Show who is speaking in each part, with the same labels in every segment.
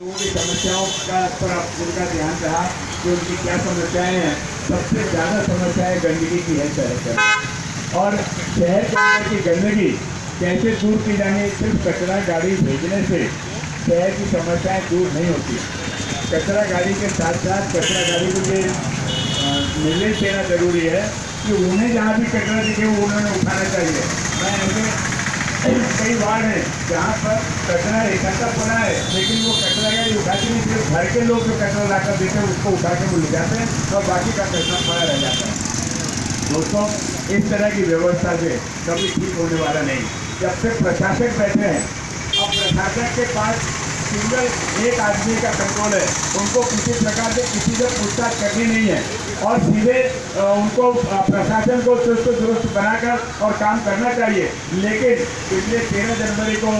Speaker 1: लोगों की समस्याओं का पर उनका ध्यान रहा कि उनकी क्या समस्याएं हैं। सबसे ज़्यादा समस्याएं गंदगी की है शहर के, और शहर के अंदर की गंदगी कैसे दूर की जाए। सिर्फ कचरा गाड़ी भेजने से शहर की समस्याएं दूर नहीं होती। कचरा गाड़ी के साथ साथ कचरा गाड़ी को ये निर्देश देना जरूरी है कि उन्हें जहाँ भी कचरा दिखे वो उन्होंने उठाना चाहिए। मैं ऐसे कई बार है जहाँ पर कचरा इकट्ठा पड़ा है, लेकिन वो कचरा गाड़ी उठाती नहीं, सिर्फ घर के लोग जो कचरा लाकर देते हैं उसको उठा के वो ले जाते हैं और बाकी का कचरा पड़ा रह जाता है। दोस्तों, इस तरह की व्यवस्था से कभी ठीक होने वाला नहीं। जब से प्रशासक बैठे हैं, अब प्रशासक के पास सिंगल एक आदमी का कंट्रोल है, उनको किसी प्रकार से किसी से पूछताछ करनी नहीं है और सीधे उनको प्रशासन को चुस्त दुरुस्त बनाकर और काम करना चाहिए। लेकिन पिछले 13 जनवरी को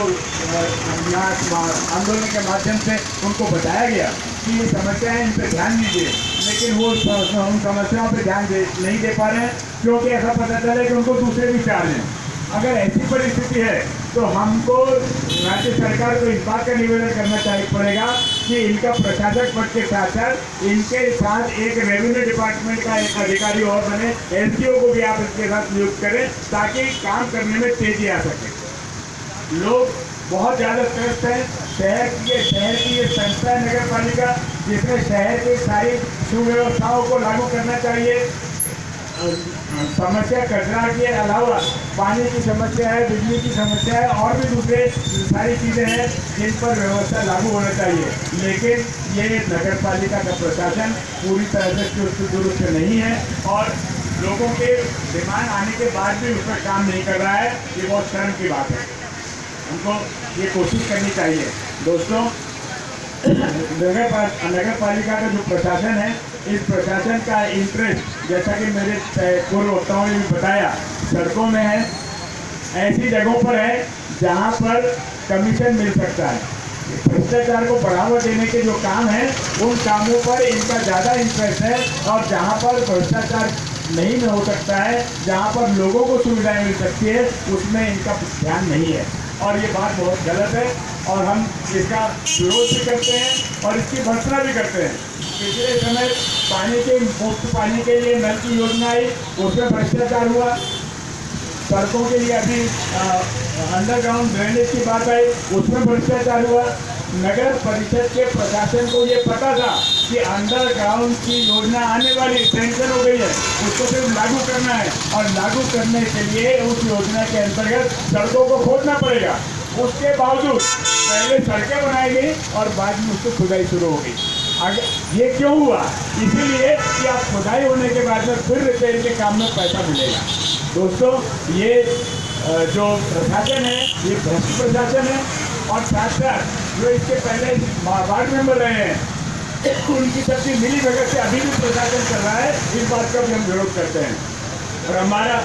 Speaker 1: आंदोलन के माध्यम से उनको बताया गया कि ये समस्याएं इन पर ध्यान दीजिए, लेकिन वो उन समस्याओं पर ध्यान नहीं दे पा रहे हैं, क्योंकि ऐसा पता चला कि उनको दूसरे विचार हैं। अगर ऐसी परिस्थिति है तो हमको राज्य सरकार को इस बात का निवेदन करना पड़ेगा कि इनका प्रशासक पद के साथ साथ इनके साथ एक रेवेन्यू डिपार्टमेंट का एक अधिकारी और बने, एसडीओ को भी आप इसके साथ नियुक्त करें ताकि काम करने में तेजी आ सके। लोग बहुत ज़्यादा त्रस्त हैं। शहर की ये संस्था है नगर पालिका, जिसमें शहर की सारी सुव्यवस्थाओं को लागू करना चाहिए। समस्या कचरा के अलावा पानी की समस्या है, बिजली की समस्या है और भी दूसरे सारी चीज़ें हैं जिन पर व्यवस्था लागू होना चाहिए। लेकिन ये नगर पालिका का प्रशासन पूरी तरह से चुस्त दुरुस्त नहीं है और लोगों के डिमांड आने के बाद भी उस पर काम नहीं कर रहा है। ये बहुत शर्म की बात है। हमको ये कोशिश करनी चाहिए। दोस्तों, नगर पालिका का जो प्रशासन है, इस प्रशासन का इंटरेस्ट, जैसा कि मेरे पूर्व वक्ताओं ने भी बताया, सड़कों में है, ऐसी जगहों पर है जहां पर कमीशन मिल सकता है। भ्रष्टाचार को बढ़ावा देने के जो काम है उन कामों पर इनका ज़्यादा इंटरेस्ट है, और जहां पर भ्रष्टाचार नहीं हो सकता है, जहां पर लोगों को सुविधाएं मिल सकती है, उसमें इनका ध्यान नहीं है और ये बात बहुत गलत है और हम इसका विरोध भी करते हैं और इसकी भर्त्सना भी करते हैं। पिछले समय मुफ्त पानी के लिए नल की योजना आई, उसमें भ्रष्टाचार हुआ। सड़कों के लिए अभी अंडरग्राउंड ड्रेनेज की बात आई, उसमें भ्रष्टाचार हुआ। नगर परिषद के प्रशासन को ये पता था कि अंडरग्राउंड की योजना आने वाली, टेंशन हो गई है, उसको सिर्फ लागू करना है और लागू करने के लिए उस योजना के अंतर्गत सड़कों को खोदना पड़ेगा। उसके बावजूद पहले सड़कें बनाई गई और बाद में उसको खुदाई शुरू हो गई। अगर ये क्यों हुआ? इसीलिए कि आप खुदाई होने के बाद में फिर रिपेयर के काम में पैसा मिलेगा। दोस्तों, ये जो प्रशासन है ये भ्रष्ट प्रशासन है और साथ साथ जो इसके पहले वार्ड मेंबर रहे हैं उनकी सबकी मिली भगत से अभी भी प्रशासन कर रहा है। इस बात का भी हम विरोध करते हैं और हमारा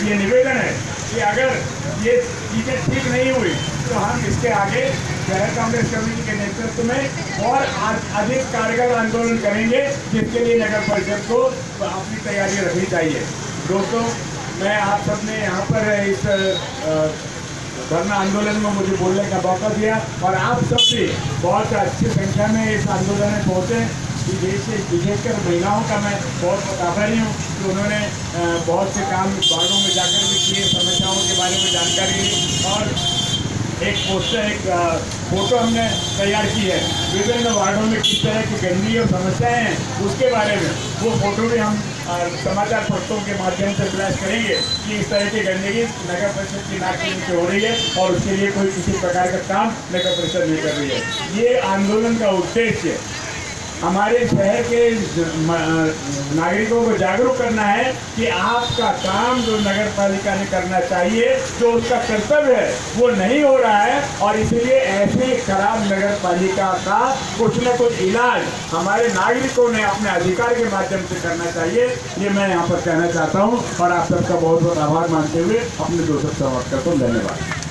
Speaker 1: ये निवेदन है कि अगर ये चीज़ें ठीक नहीं हुई तो हम इसके आगे शहर कांग्रेस कमेटी के नेतृत्व में और अधिक कारगर आंदोलन करेंगे, जिसके लिए नगर परिषद को अपनी तैयारी रखनी चाहिए। दोस्तों, मैं आप सबने यहाँ पर इस धरना आंदोलन में मुझे बोलने का मौका दिया और आप सब भी बहुत अच्छी संख्या में इस आंदोलन में पहुँचे। विशेषकर महिलाओं का मैं बहुत आभारी हूँ कि उन्होंने बहुत से काम वार्डों में जाकर भी किए, समस्याओं के बारे में जानकारी ली और एक पोस्टर, एक फोटो हमने तैयार की है विभिन्न वार्डों में किस तरह की गंदगी और समस्याएं हैं उसके बारे में। वो फोटो भी हम समाचार पत्रों के माध्यम से प्रयास करेंगे कि इस तरह की गंदगी नगर परिषद की नाक के नीचे हो रही है और उसके लिए कोई किसी प्रकार का काम नगर परिषद नहीं कर रही है। ये आंदोलन का उद्देश्य हमारे शहर के नागरिकों को जागरूक करना है कि आपका काम जो नगर पालिका ने करना चाहिए, जो उसका कर्तव्य है, वो नहीं हो रहा है और इसीलिए ऐसे खराब नगर पालिका का कुछ न कुछ इलाज हमारे नागरिकों ने अपने अधिकार के माध्यम से करना चाहिए। ये मैं यहाँ पर कहना चाहता हूँ और आप सबका बहुत बहुत आभार मानते हुए अपने दो शब्द समाप्त करता हूँ। धन्यवाद।